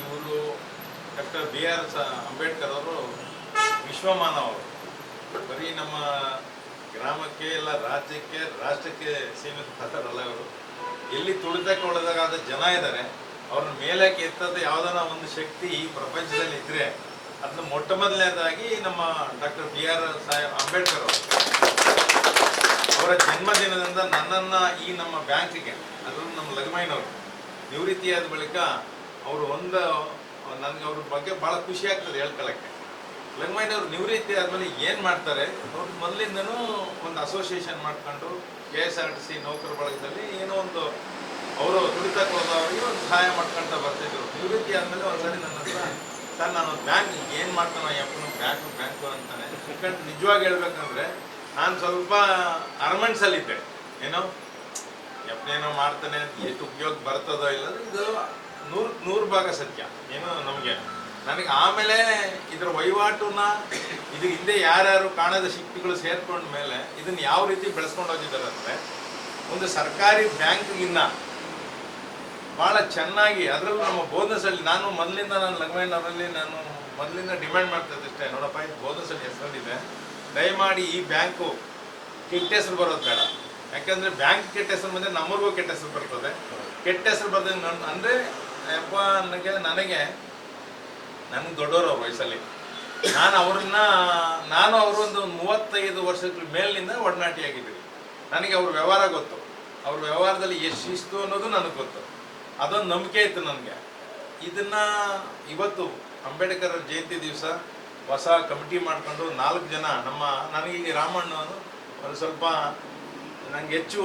ಅವರು doctor B.R. Ambedkar ಅವರು ವಿಶ್ವಮಾನವ ಅವರು. ಬರೀ ನಮ್ಮ ಗ್ರಾಮಕ್ಕೆ ಇಲ್ಲ ರಾಜ್ಯಕ್ಕೆ ರಾಷ್ಟ್ರಕ್ಕೆ ಸೀಮಿತರಲ್ಲ ಅವರು. ಎಲ್ಲಿ ತುಳಿತಕ್ಕೊಳಗಾದ ಜನ ಇದ್ದಾರೆ ಅವ್ರನ್ನ ಮೇಲಕ್ಕೆ ಎತ್ತದ ಯಾವುದನ್ನ ಒಂದು ಶಕ್ತಿ ಈ ಪ್ರಪಂಚದಲ್ಲಿ ಇದ್ರೆ ಅದನ್ನ ಮೊಟ್ಟ ಮೊದಲನೇದಾಗಿ ನಮ್ಮ ಡಾಕ್ಟರ್ B.R. ಅಂಬೇಡ್ಕರ್ ಅವರು. ಅವರ ಜನ್ಮದಿನದಿಂದ ನನ್ನನ್ನು ಈ ನಮ್ಮ ಬ್ಯಾಂಕಿಗೆ, ಅದರಲ್ಲೂ ನಮ್ಮ ಲಗಮೈನವರು ನಿವೃತ್ತಿಯಾದ ಬಳಿಕ ಅವರು ನನಗೆ ಅವ್ರ ಬಗ್ಗೆ ಭಾಳ ಖುಷಿ ಆಗ್ತದೆ ಹೇಳ್ಕೊಳ್ಳೋಕ್ಕೆ. ಲಗಮೈನವರು ನಿವೃತ್ತಿ ಆದಮೇಲೆ ಏನು ಮಾಡ್ತಾರೆ, ಅವ್ರು ಮೊದಲಿಂದನೂ ಒಂದು ಅಸೋಸಿಯೇಷನ್ ಮಾಡ್ಕೊಂಡು KSRTC ನೌಕರ ಬಳಗದಲ್ಲಿ ಏನೋ ಒಂದು ಅವರು ತುಳಿತಕ್ಕೊಳದವರಿಗೆ ಒಂದು ಸಹಾಯ ಮಾಡ್ಕೊಳ್ತಾ ಬರ್ತಿದ್ರು. ನಿವೃತ್ತಿ ಆದಮೇಲೆ ಒಂದ್ಸರಿ ನನ್ನ ಹತ್ರ, ಸರ್ ನಾನು ಬ್ಯಾಂಕ್ ಏನು ಮಾಡ್ತಾನೋ ಯಪ್ಪನು ಬ್ಯಾಂಕು ಅಂತಾನೆ. ಯಾಕಂದ್ರೆ ನಿಜವಾಗಿ ಹೇಳ್ಬೇಕಂದ್ರೆ ನಾನು ಸ್ವಲ್ಪ ಅರಮನ್ಸಲ್ಲಿದ್ದೆ, ಏನೋ ಯಪ್ಪನೇನೋ ಮಾಡ್ತಾನೆ, ಎಷ್ಟು ಉಪಯೋಗ ಬರ್ತದೋ ಇಲ್ಲದ್ರೆ ಇದು 100 ಭಾಗ ಸತ್ಯ. ಏನೋ ನನಗೆ ಆಮೇಲೆ ಇದರ ವಹಿವಾಟುನ ಇದು ಹಿಂದೆ ಯಾರ್ಯಾರು ಕಾಣದ ಶಕ್ತಿಗಳು ಸೇರ್ಕೊಂಡ ಮೇಲೆ ಇದನ್ನು ಯಾವ ರೀತಿ ಬೆಳೆಸ್ಕೊಂಡು ಹೋಗಿದ್ದಾರೆ ಅಂದರೆ, ಒಂದು ಸರ್ಕಾರಿ ಬ್ಯಾಂಕ್ಗಿನ್ನ ಭಾಳ ಚೆನ್ನಾಗಿ, ಅದರಲ್ಲೂ ನಮ್ಮ ಬೋನಸಲ್ಲಿ ನಾನು ಲಗಮೈನವರಲ್ಲಿ ನಾನು ಮೊದಲಿಂದ ಡಿಮ್ಯಾಂಡ್ ಮಾಡ್ತಿದ್ದೆ ಅಷ್ಟೇ, ನೋಡಪ್ಪ ಇದು ಬೋನಸಲ್ಲಿ ಹೆಸರಿದೆ, ದಯಮಾಡಿ ಈ ಬ್ಯಾಂಕು ಕೆಟ್ಟ ಹೆಸರು ಬರೋದು ಬೇಡ. ಯಾಕಂದರೆ ಬ್ಯಾಂಕ್ ಕೆಟ್ಟ ಹೆಸರು ಬಂದರೆ ನಮಗೂ ಕೆಟ್ಟ ಹೆಸರು ಬರ್ತದೆ. ಕೆಟ್ಟ ಹೆಸರು ಬರ್ತದೆ ಅಂದರೆ ಅಪ್ಪ ನನಗೆ ದೊಡ್ಡವರು ವಯಸ್ಸಲ್ಲಿ, ನಾನು ಅವರೊಂದು 35 ವರ್ಷಗಳ ಮೇಲಿನಿಂದ ಒಡನಾಟಿಯಾಗಿದ್ದೀವಿ. ನನಗೆ ಅವ್ರ ವ್ಯವಹಾರ ಗೊತ್ತು, ಅವ್ರ ವ್ಯವಹಾರದಲ್ಲಿ ಎಷ್ಟು ಶಿಸ್ತು ಅನ್ನೋದು ನನಗೆ ಗೊತ್ತು. ಅದೊಂದು ನಂಬಿಕೆ ಇತ್ತು ನನಗೆ. ಇದನ್ನು ಇವತ್ತು ಅಂಬೇಡ್ಕರ್ ಜಯಂತಿ ದಿವಸ ಹೊಸ ಕಮಿಟಿ ಮಾಡಿಕೊಂಡು 4 ಜನ ನನಗೆ ರಾಮಣ್ಣ ಒಂದು ಸ್ವಲ್ಪ ನನಗೆ ಹೆಚ್ಚು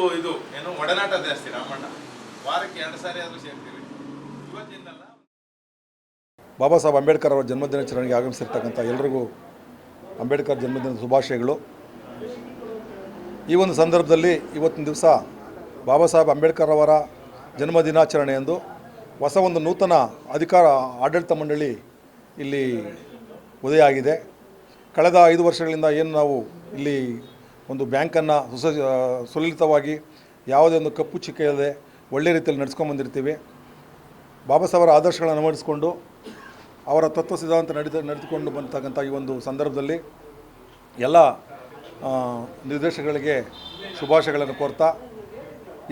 ಒಡನಾಟ ಜಾಸ್ತಿ. ರಾಮಣ್ಣ ವಾರಕ್ಕೆ 2 ಸಾರಿ ಆದರೂ ಸೇರ್ತೀವಿ. ಇವತ್ತಿಂದಲ್ಲ, ಬಾಬಾ ಸಾಹೇಬ್ ಅಂಬೇಡ್ಕರ್ ಅವರ ಜನ್ಮದಿನಾಚರಣೆಗೆ ಆಗಮಿಸಿರ್ತಕ್ಕಂಥ ಎಲ್ರಿಗೂ ಅಂಬೇಡ್ಕರ್ ಜನ್ಮದಿನದ ಶುಭಾಶಯಗಳು. ಈ ಒಂದು ಸಂದರ್ಭದಲ್ಲಿ ಇವತ್ತಿನ ದಿವಸ ಬಾಬಾ ಸಾಹೇಬ್ ಅಂಬೇಡ್ಕರ್ ಅವರ ಜನ್ಮದಿನಾಚರಣೆಯಂದು ಹೊಸ ಒಂದು ನೂತನ ಆಡಳಿತ ಮಂಡಳಿ ಇಲ್ಲಿ ಉದಯ ಆಗಿದೆ. ಕಳೆದ 5 ವರ್ಷಗಳಿಂದ ಏನು ನಾವು ಇಲ್ಲಿ ಒಂದು ಬ್ಯಾಂಕನ್ನು ಸುಲಲಿತವಾಗಿ ಯಾವುದೇ ಒಂದು ಕಪ್ಪು ಚಿಕ್ಕ ಇಲ್ಲದೆ ಒಳ್ಳೆ ರೀತಿಯಲ್ಲಿ ನಡೆಸ್ಕೊಂಡ್ಬಂದಿರ್ತೀವಿ. ಬಾಬಾ ಸಾಹೇಬರ ಆದರ್ಶಗಳನ್ನು ಅಳವಡಿಸಿಕೊಂಡು ಅವರ ತತ್ವ ಸಿದ್ಧಾಂತ ನಡೆದುಕೊಂಡು ಬಂತಕ್ಕಂಥ ಈ ಒಂದು ಸಂದರ್ಭದಲ್ಲಿ ಎಲ್ಲ ನಿರ್ದೇಶಕರಿಗೆ ಶುಭಾಶಯಗಳನ್ನು ಕೋರ್ತಾ,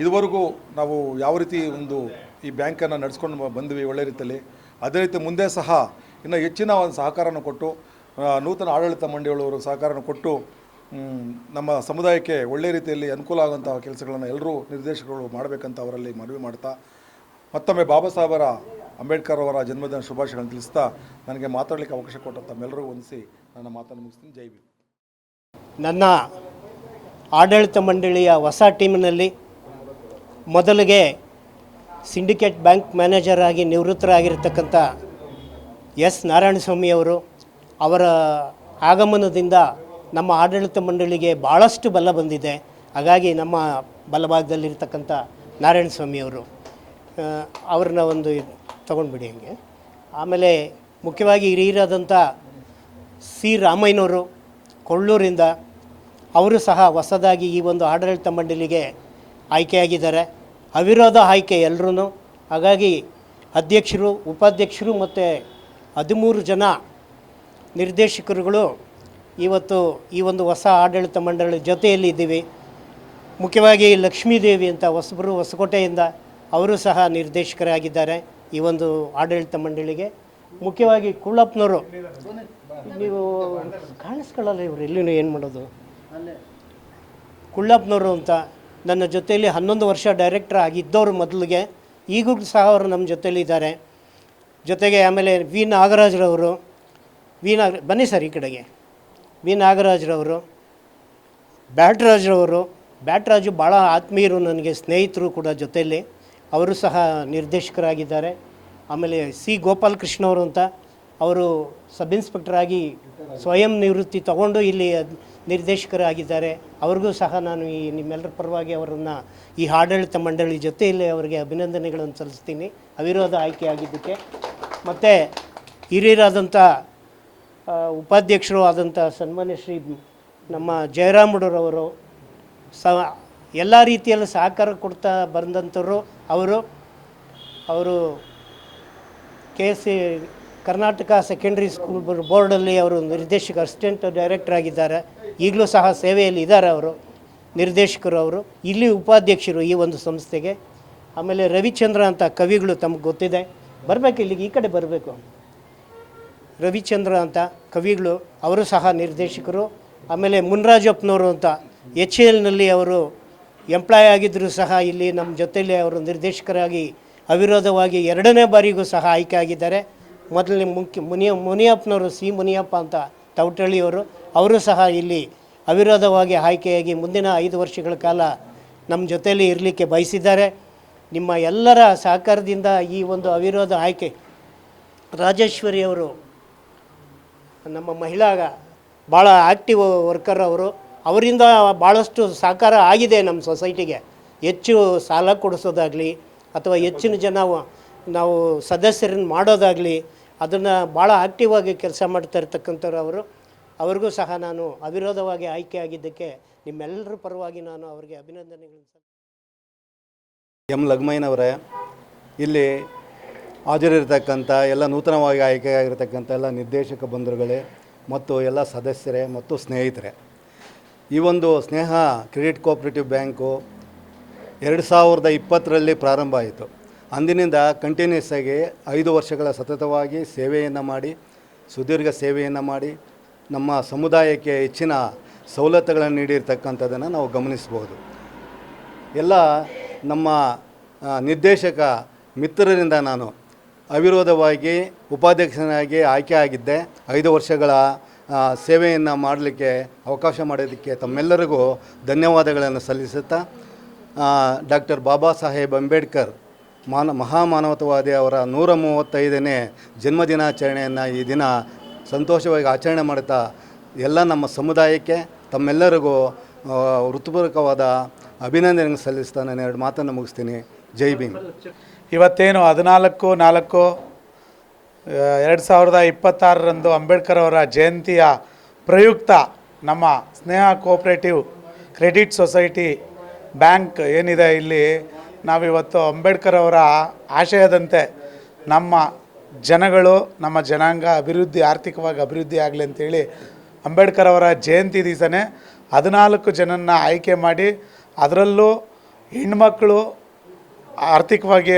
ಇದುವರೆಗೂ ನಾವು ಯಾವ ರೀತಿ ಈ ಬ್ಯಾಂಕನ್ನು ನಡೆಸ್ಕೊಂಡು ಬಂದ್ವಿ ಒಳ್ಳೆ ರೀತಿಯಲ್ಲಿ, ಅದೇ ರೀತಿ ಮುಂದೆ ಸಹ ಇನ್ನೂ ಹೆಚ್ಚಿನ ಒಂದು ಸಹಕಾರನ ಕೊಟ್ಟು, ನೂತನ ಆಡಳಿತ ಮಂಡಳಿಯವರು ಸಹಕಾರನ ಕೊಟ್ಟು ನಮ್ಮ ಸಮುದಾಯಕ್ಕೆ ಒಳ್ಳೆ ರೀತಿಯಲ್ಲಿ ಅನುಕೂಲ ಆಗುವಂಥ ಕೆಲಸಗಳನ್ನು ಎಲ್ಲರೂ ನಿರ್ದೇಶಕರು ಮಾಡಬೇಕಂತ ಅವರಲ್ಲಿ ಮನವಿ ಮಾಡ್ತಾ, ಮತ್ತೊಮ್ಮೆ ಬಾಬಾ ಸಾಹೇಬರ ಅಂಬೇಡ್ಕರ್ ಅವರ ಜನ್ಮದಿನ ಶುಭಾಶಯಗಳನ್ನು ತಿಳಿಸ್ತಾ ನನಗೆ ಮಾತಾಡಲಿಕ್ಕೆ ಅವಕಾಶ ಕೊಟ್ಟ ತಮ್ಮೆಲ್ಲರೂ ವಂದಿಸಿ ನನ್ನ ಮಾತನ್ನು ಮುಗಿಸ್ತೀನಿ. ಜೈ ಭೀಮ್. ನನ್ನ ಆಡಳಿತ ಮಂಡಳಿಯ ಹೊಸ ಟೀಮಿನಲ್ಲಿ ಮೊದಲಿಗೆ ಸಿಂಡಿಕೇಟ್ ಬ್ಯಾಂಕ್ ಮ್ಯಾನೇಜರ್ ಆಗಿ ನಿವೃತ್ತರಾಗಿರ್ತಕ್ಕಂಥ S. ನಾರಾಯಣಸ್ವಾಮಿಯವರು, ಅವರ ಆಗಮನದಿಂದ ನಮ್ಮ ಆಡಳಿತ ಮಂಡಳಿಗೆ ಭಾಳಷ್ಟು ಬಲ ಬಂದಿದೆ. ಹಾಗಾಗಿ ನಮ್ಮ ಬಲಭಾಗದಲ್ಲಿರ್ತಕ್ಕಂಥ ನಾರಾಯಣಸ್ವಾಮಿಯವರು ಅವ್ರನ್ನ ಒಂದು ತೊಗೊಂಡ್ಬಿಡಿ ಹಂಗೆ. ಆಮೇಲೆ ಮುಖ್ಯವಾಗಿ ಹಿರಿಯರಾದಂಥ C. ರಾಮಯ್ಯನವರು ಕೊಳ್ಳೂರಿಂದ, ಅವರು ಸಹ ಹೊಸದಾಗಿ ಈ ಒಂದು ಆಡಳಿತ ಮಂಡಳಿಗೆ ಆಯ್ಕೆಯಾಗಿದ್ದಾರೆ. ಅವಿರೋಧ ಆಯ್ಕೆ ಎಲ್ಲರೂ. ಹಾಗಾಗಿ ಅಧ್ಯಕ್ಷರು, ಉಪಾಧ್ಯಕ್ಷರು ಮತ್ತು 13 ಜನ ನಿರ್ದೇಶಕರುಗಳು ಇವತ್ತು ಈ ಒಂದು ಹೊಸ ಆಡಳಿತ ಮಂಡಳಿ ಜೊತೆಯಲ್ಲಿ ಇದ್ದೀವಿ. ಮುಖ್ಯವಾಗಿ ಲಕ್ಷ್ಮೀದೇವಿ ಅಂತ ಹೊಸಕೋಟೆಯಿಂದ ಅವರು ಸಹ ನಿರ್ದೇಶಕರಾಗಿದ್ದಾರೆ ಈ ಒಂದು ಆಡಳಿತ ಮಂಡಳಿಗೆ. ಮುಖ್ಯವಾಗಿ ಕುಳ್ಳಪ್ಪನವರು, ನೀವು ಕಾಣಿಸ್ಕೊಳ್ಳಲ್ಲ, ಇವರು ಎಲ್ಲಿನೂ ಏನು ಮಾಡೋದು, ಕುಳ್ಳಪ್ಪನವರು ಅಂತ ನನ್ನ ಜೊತೆಯಲ್ಲಿ 11 ವರ್ಷ ಡೈರೆಕ್ಟರ್ ಆಗಿದ್ದವರು ಮೊದಲಿಗೆ, ಈಗಲೂ ಸಹ ಅವರು ನಮ್ಮ ಜೊತೆಯಲ್ಲಿದ್ದಾರೆ. ಜೊತೆಗೆ ಆಮೇಲೆ ನಾಗರಾಜ್ರವರು, ಬನ್ನಿ ಸರ್ ಈ ಕಡೆಗೆ, ನಾಗರಾಜ್ರವರು, ಬ್ಯಾಟ್ರಾಜು ಭಾಳ ಆತ್ಮೀಯರು, ನನಗೆ ಸ್ನೇಹಿತರು ಕೂಡ ಜೊತೆಯಲ್ಲಿ, ಅವರು ಸಹ ನಿರ್ದೇಶಕರಾಗಿದ್ದಾರೆ. ಆಮೇಲೆ C. ಗೋಪಾಲಕೃಷ್ಣವರು ಅಂತ, ಅವರು ಸಬ್ ಇನ್ಸ್ಪೆಕ್ಟರ್ ಆಗಿ ಸ್ವಯಂ ನಿವೃತ್ತಿ ತಗೊಂಡು ಇಲ್ಲಿ ನಿರ್ದೇಶಕರಾಗಿದ್ದಾರೆ. ಅವ್ರಿಗೂ ಸಹ ನಾನು ನಿಮ್ಮೆಲ್ಲರ ಪರವಾಗಿ ಅವರನ್ನು ಈ ಆಡಳಿತ ಮಂಡಳಿ ಜೊತೆಯಲ್ಲಿ ಅವರಿಗೆ ಅಭಿನಂದನೆಗಳನ್ನು ಸಲ್ಲಿಸ್ತೀನಿ ಅವಿರೋಧ ಆಯ್ಕೆ ಆಗಿದ್ದಕ್ಕೆ. ಮತ್ತು ಹಿರಿಯರಾದಂಥ ಉಪಾಧ್ಯಕ್ಷರು ಆದಂಥ ಸನ್ಮಾನ್ಯ ಶ್ರೀ ನಮ್ಮ ಜಯರಾಮುಡರವರು ಎಲ್ಲ ರೀತಿಯಲ್ಲಿ ಸಹಕಾರ ಕೊಡ್ತಾ ಬಂದಂಥವರು. ಅವರು KSC ಕರ್ನಾಟಕ ಸೆಕೆಂಡ್ರಿ ಸ್ಕೂಲ್ ಬೋರ್ಡಲ್ಲಿ ಅವರು ನಿರ್ದೇಶಕ ಅಸಿಸ್ಟೆಂಟ್ ಡೈರೆಕ್ಟರ್ ಆಗಿದ್ದಾರೆ. ಈಗಲೂ ಸಹ ಸೇವೆಯಲ್ಲಿ ಇದ್ದಾರೆ ಅವರು, ನಿರ್ದೇಶಕರು ಅವರು. ಇಲ್ಲಿ ಉಪಾಧ್ಯಕ್ಷರು ಈ ಒಂದು ಸಂಸ್ಥೆಗೆ. ಆಮೇಲೆ ರವಿಚಂದ್ರ ಅಂತ ಕವಿಗಳು ತಮಗೆ ಗೊತ್ತಿದೆ, ಬರಬೇಕು ಇಲ್ಲಿಗೆ, ಈ ಕಡೆ ಬರಬೇಕು. ರವಿಚಂದ್ರ ಅಂತ ಕವಿಗಳು, ಅವರು ಸಹ ನಿರ್ದೇಶಕರು. ಆಮೇಲೆ ಮುನ್ರಾಜಪ್ಪನವರು ಅಂತ HALನಲ್ಲಿ ಅವರು ಎಂಪ್ಲಾಯ್ ಆಗಿದ್ದರೂ ಸಹ ಇಲ್ಲಿ ನಮ್ಮ ಜೊತೆಯಲ್ಲಿ ಅವರು ನಿರ್ದೇಶಕರಾಗಿ ಅವಿರೋಧವಾಗಿ 2ನೇ ಬಾರಿಗೂ ಸಹ ಆಯ್ಕೆ ಆಗಿದ್ದಾರೆ. ಮೊದಲನೇ ಮುನಿಯಪ್ಪನವರು ಮುನಿಯಪ್ಪ ಅಂತ ತೌಟಳ್ಳಿಯವರು, ಅವರು ಸಹ ಇಲ್ಲಿ ಅವಿರೋಧವಾಗಿ ಆಯ್ಕೆಯಾಗಿ ಮುಂದಿನ 5 ವರ್ಷಗಳ ಕಾಲ ನಮ್ಮ ಜೊತೆಯಲ್ಲಿ ಇರಲಿಕ್ಕೆ ಬಯಸಿದ್ದಾರೆ. ನಿಮ್ಮ ಎಲ್ಲರ ಸಹಕಾರದಿಂದ ಈ ಒಂದು ಅವಿರೋಧ ಆಯ್ಕೆ, ರಾಜೇಶ್ವರಿ ಅವರು ನಮ್ಮ ಮಹಿಳಾ ಭಾಳ ಆ್ಯಕ್ಟಿವ್ ವರ್ಕರ್ ಅವರು, ಅವರಿಂದ ಭಾಳಷ್ಟು ಸಹಕಾರ ಆಗಿದೆ ನಮ್ಮ ಸೊಸೈಟಿಗೆ. ಹೆಚ್ಚು ಸಾಲ ಕೊಡಿಸೋದಾಗಲಿ ಅಥವಾ ಹೆಚ್ಚಿನ ಜನ ನಾವು ಸದಸ್ಯರನ್ನು ಮಾಡೋದಾಗಲಿ, ಅದನ್ನು ಭಾಳ ಆ್ಯಕ್ಟಿವ್ ಆಗಿ ಕೆಲಸ ಮಾಡ್ತಾ ಇರ್ತಕ್ಕಂಥವ್ರು ಅವರು. ಅವ್ರಿಗೂ ಸಹ ನಾನು ಅವಿರೋಧವಾಗಿ ಆಯ್ಕೆ ಆಗಿದ್ದಕ್ಕೆ ನಿಮ್ಮೆಲ್ಲರ ಪರವಾಗಿ ನಾನು ಅವರಿಗೆ ಅಭಿನಂದನೆಗಳನ್ನು ಲಘಮಯ್ಯನವರೇ, ಇಲ್ಲಿ ಹಾಜರಿರ್ತಕ್ಕಂಥ ಎಲ್ಲ ನೂತನವಾಗಿ ಆಯ್ಕೆಯಾಗಿರ್ತಕ್ಕಂಥ ಎಲ್ಲ ನಿರ್ದೇಶಕ ಬಂಧುಗಳೇ ಮತ್ತು ಎಲ್ಲ ಸದಸ್ಯರೇ ಮತ್ತು ಸ್ನೇಹಿತರೆ, ಈ ಒಂದು ಸ್ನೇಹ ಕ್ರೆಡಿಟ್ ಕೋಆಪರೇಟಿವ್ ಬ್ಯಾಂಕು 2020ರಲ್ಲಿ ಪ್ರಾರಂಭ ಆಯಿತು. ಅಂದಿನಿಂದ ಕಂಟಿನ್ಯೂಸ್ ಆಗಿ 5 ವರ್ಷಗಳ ಸತತವಾಗಿ ಸೇವೆಯನ್ನು ಮಾಡಿ, ಸುದೀರ್ಘ ಸೇವೆಯನ್ನು ಮಾಡಿ, ನಮ್ಮ ಸಮುದಾಯಕ್ಕೆ ಹೆಚ್ಚಿನ ಸವಲತ್ತುಗಳನ್ನು ನೀಡಿರ್ತಕ್ಕಂಥದ್ದನ್ನು ನಾವು ಗಮನಿಸ್ಬೋದು. ಎಲ್ಲ ನಮ್ಮ ನಿರ್ದೇಶಕ ಮಿತ್ರರಿಂದ ನಾನು ಅವಿರೋಧವಾಗಿ ಉಪಾಧ್ಯಕ್ಷನಾಗಿ ಆಯ್ಕೆ ಆಗಿದ್ದೆ. 5 ವರ್ಷಗಳ ಸೇವೆಯನ್ನು ಮಾಡಲಿಕ್ಕೆ ಅವಕಾಶ ಮಾಡೋದಕ್ಕೆ ತಮ್ಮೆಲ್ಲರಿಗೂ ಧನ್ಯವಾದಗಳನ್ನು ಸಲ್ಲಿಸುತ್ತಾ, ಡಾಕ್ಟರ್ ಬಾಬಾ ಸಾಹೇಬ್ ಅಂಬೇಡ್ಕರ್ ಮಹಾಮಾನವತಾವಾದಿ ಅವರ 135ನೇ ಜನ್ಮದಿನಾಚರಣೆಯನ್ನು ಈ ದಿನ ಸಂತೋಷವಾಗಿ ಆಚರಣೆ ಮಾಡುತ್ತಾ ಎಲ್ಲ ನಮ್ಮ ಸಮುದಾಯಕ್ಕೆ ತಮ್ಮೆಲ್ಲರಿಗೂ ಹೃತ್ಪೂರ್ವಕವಾದ ಅಭಿನಂದನೆ ಸಲ್ಲಿಸ್ತಾ ನಾನು 2 ಮಾತನ್ನು ಮುಗಿಸ್ತೀನಿ. ಜೈ ಭೀಮ್. ಇವತ್ತೇನು 14/4/2026 ಅಂಬೇಡ್ಕರ್ ಅವರ ಜಯಂತಿಯ ಪ್ರಯುಕ್ತ ನಮ್ಮ ಸ್ನೇಹ ಕೋಆಪರೇಟಿವ್ ಕ್ರೆಡಿಟ್ ಸೊಸೈಟಿ ಬ್ಯಾಂಕ್ ಏನಿದೆ, ಇಲ್ಲಿ ನಾವಿವತ್ತು ಅಂಬೇಡ್ಕರ್ ಅವರ ಆಶಯದಂತೆ ನಮ್ಮ ಜನಗಳು, ನಮ್ಮ ಜನಾಂಗ ಆರ್ಥಿಕವಾಗಿ ಅಭಿವೃದ್ಧಿ ಆಗಲಿ ಅಂತೇಳಿ ಅಂಬೇಡ್ಕರ್ ಅವರ ಜಯಂತಿ ದಿವಸನೇ 14 ಜನನ್ನ ಆಯ್ಕೆ ಮಾಡಿ, ಅದರಲ್ಲೂ ಹೆಣ್ಮಕ್ಳು ಆರ್ಥಿಕವಾಗಿ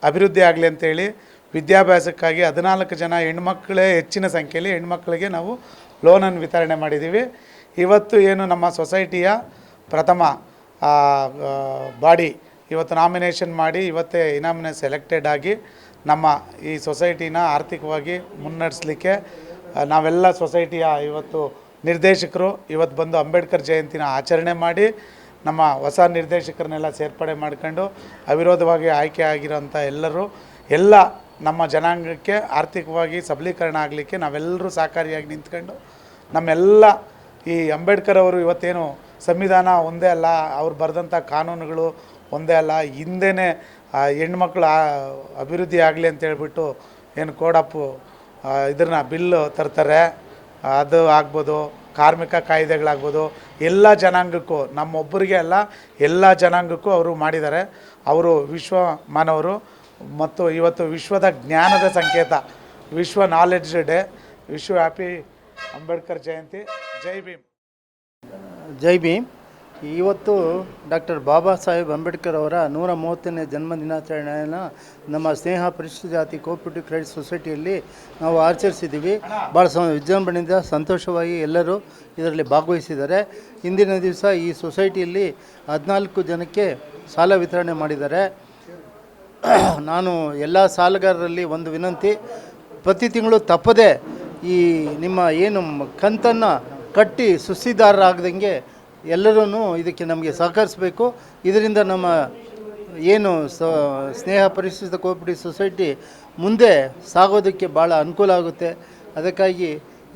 ಅಭಿವೃದ್ಧಿ ಆಗಲಿ ಅಂತೇಳಿ ವಿದ್ಯಾಭ್ಯಾಸಕ್ಕಾಗಿ 14 ಜನ ಹೆಣ್ಮಕ್ಳೇ ಹೆಚ್ಚಿನ ಸಂಖ್ಯೆಯಲ್ಲಿ ಹೆಣ್ಮಕ್ಳಿಗೆ ನಾವು ಲೋನನ್ನು ವಿತರಣೆ ಮಾಡಿದ್ದೀವಿ. ಇವತ್ತು ಏನು ನಮ್ಮ ಸೊಸೈಟಿಯ ಪ್ರಥಮ ಬಾಡಿ ಇವತ್ತು ನಾಮಿನೇಷನ್ ಮಾಡಿ ಇವತ್ತೇ ಇನಾಮಿನೇಟ್ ಸೆಲೆಕ್ಟೆಡ್ ಆಗಿ ನಮ್ಮ ಈ ಸೊಸೈಟಿನ ಆರ್ಥಿಕವಾಗಿ ಮುನ್ನಡೆಸಲಿಕ್ಕೆ ನಾವೆಲ್ಲ ಸೊಸೈಟಿಯ ಇವತ್ತು ನಿರ್ದೇಶಕರು ಇವತ್ತು ಬಂದು ಅಂಬೇಡ್ಕರ್ ಜಯಂತಿನ ಆಚರಣೆ ಮಾಡಿ ನಮ್ಮ ಹೊಸ ನಿರ್ದೇಶಕರನ್ನೆಲ್ಲ ಸೇರ್ಪಡೆ ಮಾಡ್ಕೊಂಡು ಅವಿರೋಧವಾಗಿ ಆಯ್ಕೆ ಆಗಿರೋಂಥ ಎಲ್ಲ ನಮ್ಮ ಜನಾಂಗಕ್ಕೆ ಆರ್ಥಿಕವಾಗಿ ಸಬಲೀಕರಣ ಆಗಲಿಕ್ಕೆ ನಾವೆಲ್ಲರೂ ಸಹಕಾರಿಯಾಗಿ ನಿಂತ್ಕೊಂಡು ನಮ್ಮೆಲ್ಲ ಈ ಅಂಬೇಡ್ಕರ್ ಅವರು ಇವತ್ತೇನು ಸಂವಿಧಾನ ಒಂದೇ ಅಲ್ಲ, ಅವ್ರು ಬರೆದಂಥ ಕಾನೂನುಗಳು ಒಂದೇ ಅಲ್ಲ, ಹಿಂದೆಯೇ ಹೆಣ್ಮಕ್ಳು ಅಭಿವೃದ್ಧಿ ಆಗಲಿ ಅಂತೇಳ್ಬಿಟ್ಟು ಏನು ಕೋಡಪ್ಪು ಇದನ್ನ ಬಿಲ್ಲು ತರ್ತಾರೆ, ಅದು ಆಗ್ಬೋದು, ಕಾರ್ಮಿಕ ಕಾಯ್ದೆಗಳಾಗ್ಬೋದು, ಎಲ್ಲ ಜನಾಂಗಕ್ಕೂ, ನಮ್ಮೊಬ್ಬರಿಗೆ ಅಲ್ಲ ಎಲ್ಲ ಜನಾಂಗಕ್ಕೂ ಅವರು ಮಾಡಿದ್ದಾರೆ. ಅವರು ವಿಶ್ವ ಮಾನವರು ಮತ್ತು ಇವತ್ತು ವಿಶ್ವದ ಜ್ಞಾನದ ಸಂಕೇತ, ವಿಶ್ವ ನಾಲೆಡ್ಜ್ ಡೇ. ವಿಶ್ವ ಹ್ಯಾಪಿ ಅಂಬೇಡ್ಕರ್ ಜಯಂತಿ. ಜೈ ಭೀಮ್. ಜೈ ಭೀಮ್. ಇವತ್ತು ಡಾಕ್ಟರ್ ಬಾಬಾ ಸಾಹೇಬ್ ಅಂಬೇಡ್ಕರ್ ಅವರ 130ನೇ ಜನ್ಮದಿನಾಚರಣೆಯನ್ನು ನಮ್ಮ ಸ್ನೇಹ ಪರಿಶಿಷ್ಟ ಜಾತಿ ಕೋಆಪರೇಟಿವ್ ಕ್ರೆಡಿಟ್ ಸೊಸೈಟಿಯಲ್ಲಿ ನಾವು ಆಚರಿಸಿದ್ದೀವಿ. ಭಾಳ ವಿಜೃಂಭಣೆಯಿಂದ ಸಂತೋಷವಾಗಿ ಎಲ್ಲರೂ ಇದರಲ್ಲಿ ಭಾಗವಹಿಸಿದ್ದಾರೆ. ಇಂದಿನ ದಿವಸ ಈ ಸೊಸೈಟಿಯಲ್ಲಿ 14 ಜನಕ್ಕೆ ಸಾಲ ವಿತರಣೆ ಮಾಡಿದ್ದಾರೆ. ನಾನು ಎಲ್ಲ ಸಾಲಗಾರರಲ್ಲಿ ಒಂದು ವಿನಂತಿ, ಪ್ರತಿ ತಿಂಗಳು ತಪ್ಪದೆ ಈ ನಿಮ್ಮ ಏನು ಕಂತನ್ನು ಕಟ್ಟಿ ಸುಸ್ತಿದಾರರಾಗದಂಗೆ ಎಲ್ಲರೂ ಇದಕ್ಕೆ ನಮಗೆ ಸಹಕರಿಸಬೇಕು. ಇದರಿಂದ ನಮ್ಮ ಏನು ಸ್ನೇಹ ಪರಿಶಿಷ್ಟ ಕೋಆಪರೇಟಿವ್ ಸೊಸೈಟಿ ಮುಂದೆ ಸಾಗೋದಕ್ಕೆ ಭಾಳ ಅನುಕೂಲ ಆಗುತ್ತೆ. ಅದಕ್ಕಾಗಿ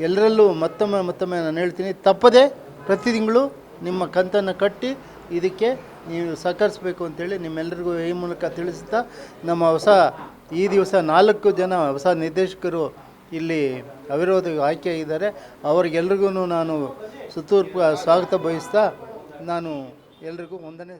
ಎಲ್ಲರಲ್ಲೂ ಮತ್ತೊಮ್ಮೆ ನಾನು ಹೇಳ್ತೀನಿ, ತಪ್ಪದೆ ಪ್ರತಿ ತಿಂಗಳು ನಿಮ್ಮ ಕಂತನ್ನು ಕಟ್ಟಿ ಇದಕ್ಕೆ ನೀವು ಸಹಕರಿಸಬೇಕು ಅಂತೇಳಿ ನಿಮ್ಮೆಲ್ಲರಿಗೂ ಈ ಮೂಲಕ ತಿಳಿಸ್ತಾ, ನಮ್ಮ ಈ ದಿವಸ 4 ಜನ ಹೊಸ ನಿರ್ದೇಶಕರು ಇಲ್ಲಿ ಅವಿರೋಧ ಆಯ್ಕೆಯಾಗಿದ್ದಾರೆ. ಅವರಿಗೆಲ್ರಿಗೂ ನಾನು ಸುತ್ತೂರ್ಪ ಸ್ವಾಗತ ಬಯಸ್ತಾ ನಾನು ಎಲ್ರಿಗೂ ವಂದನೆ